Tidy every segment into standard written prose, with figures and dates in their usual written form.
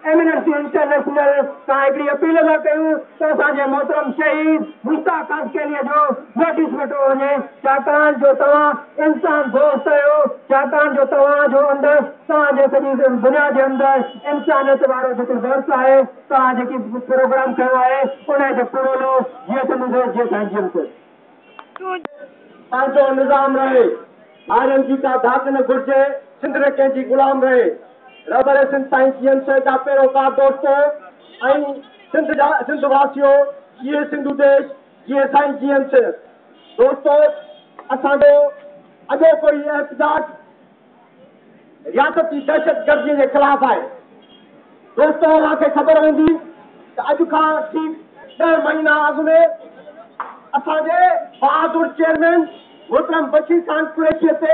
एमिनेंसी international का हिकिड़ी appeal था कयूं त असांजे मोहतरम शहीद मुश्ताक के लिए जो नोटिस वठो वञे छाकाणि जो तव्हां इंसान दोस्त आहियो छाकाणि जो तव्हांजो अंदरि तव्हांजे सॼी दुनिया जे अंदरि इंसानियत वारो जेको दर्स आहे तव्हां जेकी प्रोग्राम कयो आहे उनजो पूरो जीअं त मुंहिंजो जीअं साईं पंहिंजो निज़ाम रहे ॿारनि जी का धाक न घुरिजे सिंध में कंहिंजी गुलाम रहे रबर सिंध ताईं जीअं जा पैरोकार दोस्तो ऐं सिंध वासियो जीअं सिंधु देश जीअं साईं जीअं दोस्तो असांजो अॼोको इहो एहतजाज रियासती दहशतगर्दी जे ख़िलाफ़ आहे दोस्तो तव्हांखे ख़बर हूंदी त अॼु खां ठीक 10 महीना अॻु में असांजे बहादुर चेयरमैन मोहतरम बशीर खान कुरैशीअ ते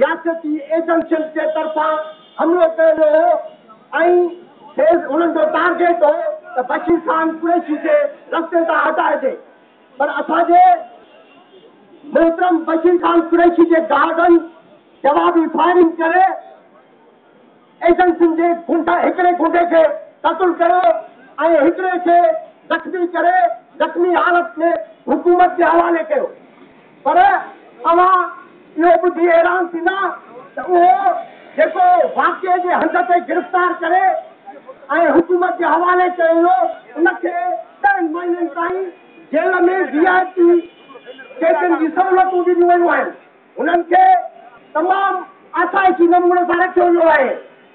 रियासती एजेंसियुनि जे तरफ़ां हमलो कयो वियो हो ऐं उन्हनि जो टारगेट हो त बशीर खान कुरैशी खे रस्ते तां हटाइजे पर असांजे मोहतरम बशीर खान कुरैशी जे गार्डन जवाबी फायरिंग करे एजेंसियुनि जे हिकिड़े गुंडे खे क़त्ल कयो ऐं हिकिड़े खे ज़ख़्मी करे ज़ख़्मी हालत में हुकूमत जे हवाले कयो पर अवां इहो ॿुधी हैरान थींदा त उहो जेको वाक़िए जे हंध ते गिरफ़्तार करे ऐं हुकूमत जे हवाले कयो उनखे 10 महीननि ताईं जेल में VIP कैदियुनि जी सहूलियतूं ॾिनियूं वयूं आहिनि उन्हनि खे तमामु आसाइशी नमूने सां रखियो वियो आहे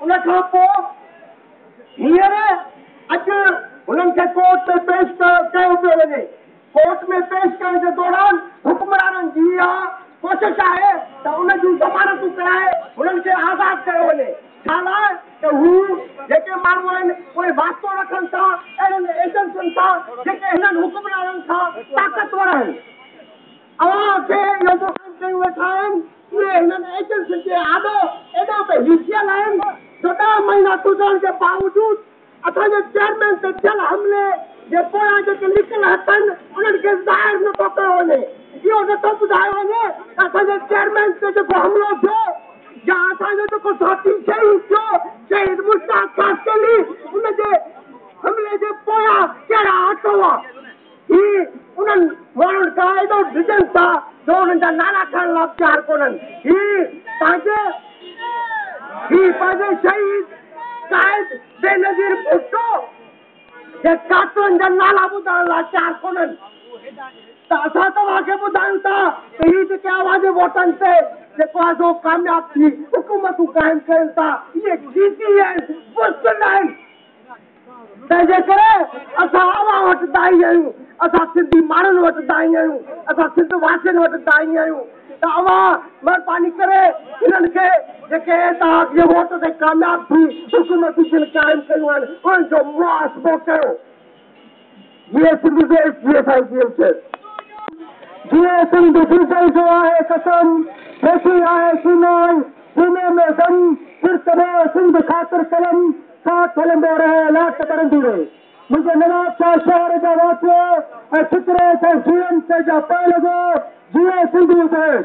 उनखां पोइ हींअर अॼु उन्हनि खे कोर्ट में पेश कयो पियो वञे कोर्ट में पेश करण जे दौरान हुकुमराननि जी इहा कोशिशि आहे त उन जूं ज़मानतूं कराए उन्हनि खे आज़ादु कयो वञे छा लाइ त हू जेके माण्हू आहिनि उहे वास्तो रखनि था अहिड़नि एजेंसियुनि सां जेके हिननि हुकुमराननि खां ताक़तवर आहिनि अवां खे इहो दुकान कयूं वेठा आहिनि इहे हिननि एजेंसियुनि जे एॾो त हिसियल आहिनि जो 10 महीना गुज़रण जे बावजूद असांजे चेयरमैन ते थियल हमले जे पोयां जेके लिखियल हथनि उन्हनि खे ज़ाहिर नथो कयो वञे इहो नथो ॿुधायो वञे त असांजे चेयरमैन ते जेको हमलो थियो या असांजो जेको साथी शहीद थियो शहीद मुश्ताक कासली उनजे हमले जे पोयां कहिड़ा हथ हुआ ही उन्हनि माण्हुनि खां एॾो डिजनि था जो उन्हनि जा नाला खणण लाइ तयारु कोन्हनि ही पंहिंजे शहीद शायद बेनज़ीर भुट्टो जे कातलनि जा नाला ॿुधाइण लाइ तयारु कोन्हनि त असां तव्हांखे ॿुधायूं था त हीअ जेके आवाज़ वोटनि ते जेको आहे सो कामयाब थी हुकूमतूं क़ाइमु कनि था इहे जीती आहिनि मुश्किल आहिनि तंहिंजे करे असां अवां वटि दाई आहियूं असां सिंधी माण्हुनि वटि दाई आहियूं असां सिंध वासियुनि वटि दाई आहियूं त अवां महिरबानी करे हिननि खे जेके तव्हांजे वोट ते कामयाब थी हुकूमतूं जिन क़ाइमु कयूं आहिनि उन्हनि जो मुआसबो कयो जीअं सिंध देश जीअं साईं जीअं चयो जीअं सिंध दिलजल जो आहे कसम वैसी आहे सीनोन सीने में दम फिर करे सिंध ख़ातिर कलम साथ हलंदो रहे लाट करंदी रहे मुंहिंजे नवाब शाह शहर जा वासियो ऐं फिक्रे सां जीवन ते जा पै लॻो जीअं सिंधु देश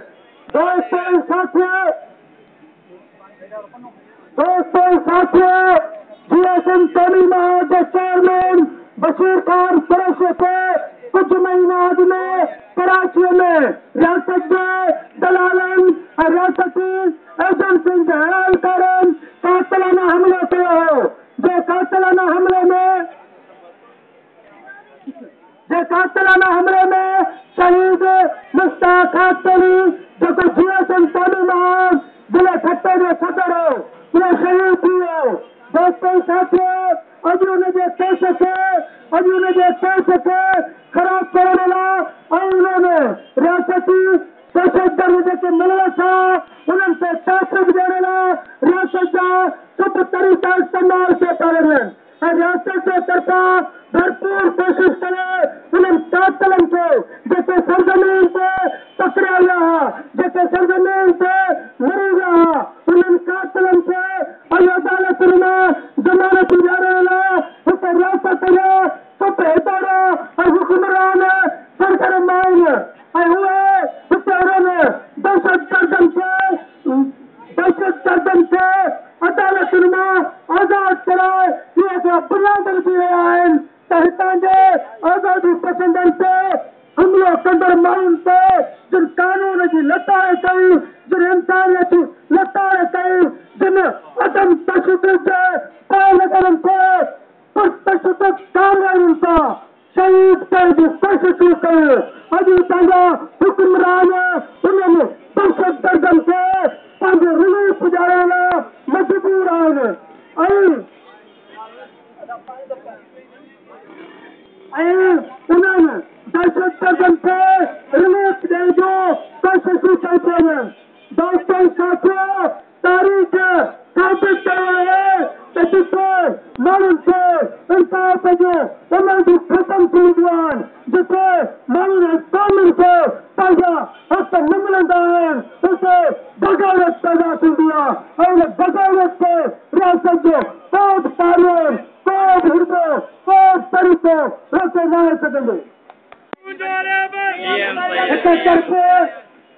दोस्तों साथियों जीअं सिंध तइलीम जे चेयरमैन बशीर खान कुरैशी खे कुझु महीना अॻु में कराचीअ में रियासत जे दलालनि ऐं रियासती एजेंसियुनि जे हलालकारनि कातिलाना हमलो कयो हो जे कातिलाना हमले में शहीद मुश्ताक कासली जेको जीएसएम तइलीम जिले खट्टे जो सदर हो उहो शहीद थी वियो दोस्तों साथियों अॼु हुनजे केस खे ख़राब करण लाइ ऐं उन्होंने रियासती दहशतगर्द जेके मिलण सां उन्हनि खे ताक़त ॾियण लाइ रियासत जा सभु तरीक़ा इस्तेमालु कया था वञनि ऐं रियासत जे तरफ़ां भरपूर कोशिशि करे उन्हनि कातिलनि खे जेके सरज़मीन ते पकड़िया विया हुआ जेके सरज़मीन ते मरी विया हुआ उन्हनि कातिलनि खे ऐं अदालतुनि में ज़मानत ॾियारण लाइ हिते रियासत जा सभु इदारा ऐं हुकुमरान सरगर्म आहिनि ऐं उहे हिते उन्हनि दहशतगर्दनि खे अदालतुनि मां कराए ये बुनियादनि थी रहिया आहिनि त हितां जे आज़ादी पसंदनि ते हमलो कंदड़ माण्हुनि ते जिन कानून जी लताड़ कई जिन इंसानियत जी लताड़ कई जिन अदम तशद्दुद जे पायलगरनि खे पुरतशद्दुद कानूननि सां शहीद करण जी कोशिशूं कयूं अॼु पंहिंजा हुक्मरान उन्हनि दहशतगर्दनि खे पंहिंजो रिलीफ पुॼाइण लाइ मजबूर आहिनि ऐं उन्हनि दहशतगर्दनि खे रिलीफ ॾियण जो कोशिशूं कई पियूं आहिनि दोस्तनि साथियो तारीख़ साबित कयो आहे त जिथे माण्हुनि खे इंसाफ़ जो उमेदूं ख़तम थी वेंदियूं आहिनि जिथे माण्हुनि क़ौमुनि खे पंहिंजा हक़ न मिलंदा आहिनि उते बग़ावत पैदा थींदी आहे ऐं उन बग़ावत खे रियासत जो को बि कानून को बि हिर्दो को बि तरीक़ो रोके न आहे सघंदो हिक तरफ़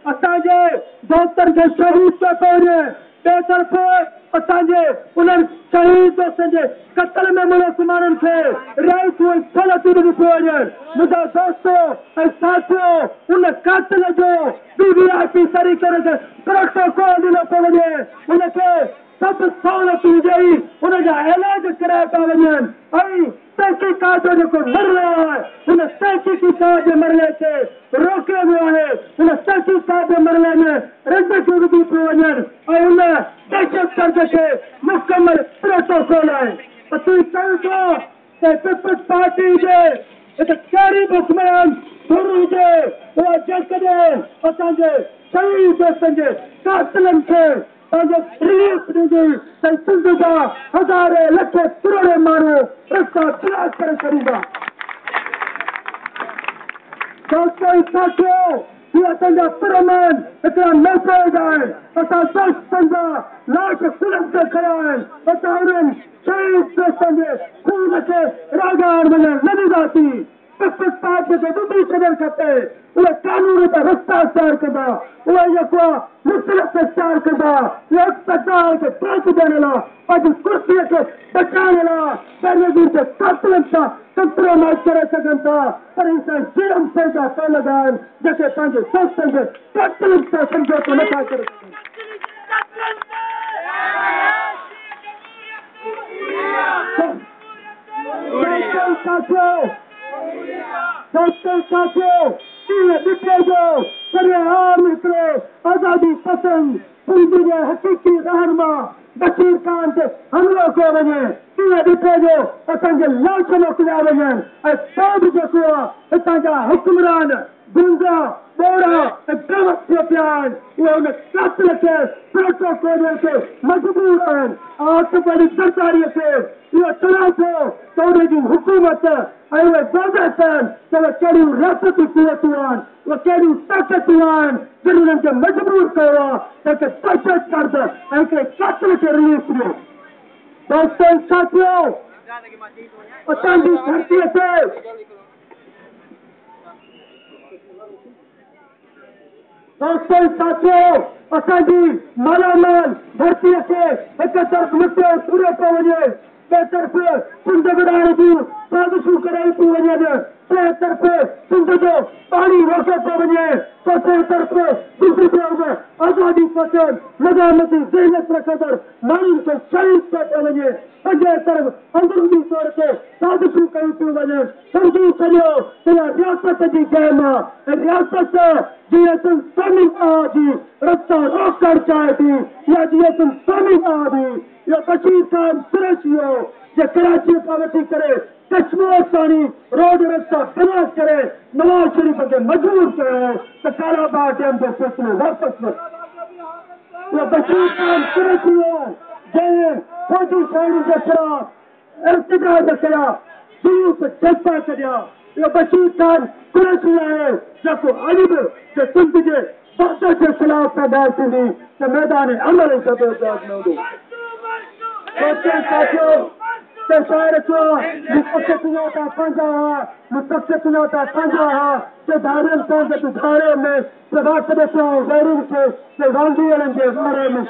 असांजे दोस्तनि खे शहीद थो कयो वञे ॿिए तरफ़ असांजे उन्हनि शहीद दोस्तनि जे क़त्ल में मुलज़ माण्हुनि खे रिहाइशूं ऐं सहूलियतूं ॾिनियूं पियूं वञनि मुंहिंजा दोस्तो ऐं साथियो उन कातिल जो VVIP तरीक़े खे प्रोटोकॉल ॾिनो पियो वञे उनखे सभु सहूलियतूं ॾेई उनजा इलाज कराया पिया वञनि ऐं तहक़ीक़ात जो जेको मरलो आहे उन तहक़ीक़ात जे मरले खे रोकियो वियो आहे उन तहक़ीक़ात जे मरले में रंजिशूं विधियूं पियूं वञनि ऐं उन दहशतगर्द खे मुकमल प्रोटोकॉल आहे असीं चऊं था त पीपल्स पार्टी जे हिकु कहिड़ी बि हुक्मरान धुर हुजे उहा जेकॾहिं असांजे शहीद दोस्तनि जे कातिलनि खे पंहिंजो रिलीफ ॾींदी त सिंध जा हज़ारे लखे करोड़े माण्हू रस्ता ब्लॉक करे छॾींदा दोस्तनि साथियो इहे असांजा पुरमन हिकिड़ा महफ़ूज़ आहिनि असां दोस्तनि जा लाश सुलभ ते खड़ा आहिनि असां उन्हनि शहीद दोस्तनि जे खून खे रागाइण वञण न ॾींदासीं पीपल्स पार्टी खे ॿुधी छॾणु खपे उहे कानून जा रस्ता इख्तियार कंदा उहे जेको आहे मुख़्तलिफ़ इख्तियार कंदा उहे इक़्तिदार खे टेक ॾियण लाइ पंहिंजी कुर्सीअ खे बचाइण लाइ बेनज़ीर जे कातिलनि सां कंप्रोमाइज़ करे सघनि था पर इहे जुर्म पैदा कयल लॻा आहिनि जेके पंहिंजे दोस्तनि जे कातिलनि सां समझौतो नथा करे सघनि दोस्तनि साथियो इहे ॾिठे जो सरेआम हिकिड़ो आज़ादी पसंद सिंध जे हक़ीक़ी रहनुमा बशीर खान ते हमलो कयो वञे इहे ॾिठे जो असांजे लाश मोकिलिया वञनि ऐं पोइ बि जेको आहे हितां जा हुक्मरान गुंजा ॿोड़ा ऐं गवत थिया पिया आहिनि उहे उन कातिल खे प्रोटोकॉल खे मजबूर आहिनि आतवादी सरकारीअ खे इहो चवां थो त उन जी हुकूमत ऐं उहे बोगस आहिनि त उहे कहिड़ियूं रियासती क़ुवतूं आहिनि उहे कहिड़ियूं ताक़तूं आहिनि जिन उन्हनि खे मजबूर कयो आहे त हिकु दहशतगर्द ऐं हिकिड़े कातिल खे रिलीफ ॾियो दोस्तनि साथियो असांजी धरतीअ ते दोस्तनि साथियो असांजी मालामाल धरतीअ खे हिकु तरफ़ लुटियो पूरो पियो वञे ॿिए तरफ़ सिंध विढ़ाइण जूं साज़िशूं कराई थियूं वञनि टे तरफ़ सिंध जो पाणी रोकियो पियो वञे चोथे तरफ़ सिंध जो आज़ादी पसंद मज़ामती ज़हनियत रखंदड़ माण्हुनि खे शहीद कयो पियो वञे पंजे तरफ़ अंदरूनी तौर ते साज़िशूं कयूं पियूं वञनि सम्झी छॾियो त इहा रियासत जी गेम आहे ऐं रियासत जीअं इंसानी जी रस्ता रोकणु चाहे थी या जीअं इंसानी जी इहो बशीर खान कुरैशी हो जे कराची खां वठी करे कश्मीर ताणी रोड रस्ता ब्लॉक करे नवाज़ शरीफ खे मजबूर कयो त कालाबाग डैम जो फैसलो वापसि वठो इहो बशीर खान कुरैशी हो जंहिं फौजी शहरनि जे ख़िलाफ़ एहतजाज कया जुलूस जज़्बा कढिया इहो बशीर खान कुरैशी आहे जेको अॼु बि सिंध जे वहदत जे ख़िलाफ़ पैदा थींदी त मैदान अमल ज़बरदस्त न हूंदो दोस्तनि साथियो त शाइर चयो मुतक़ियों मुतक़ियों पंहिंजा ते धारियल पंहिंजे धारे में प्रभात ॾिसो गैरुनि खे गांधीअ जे बारे में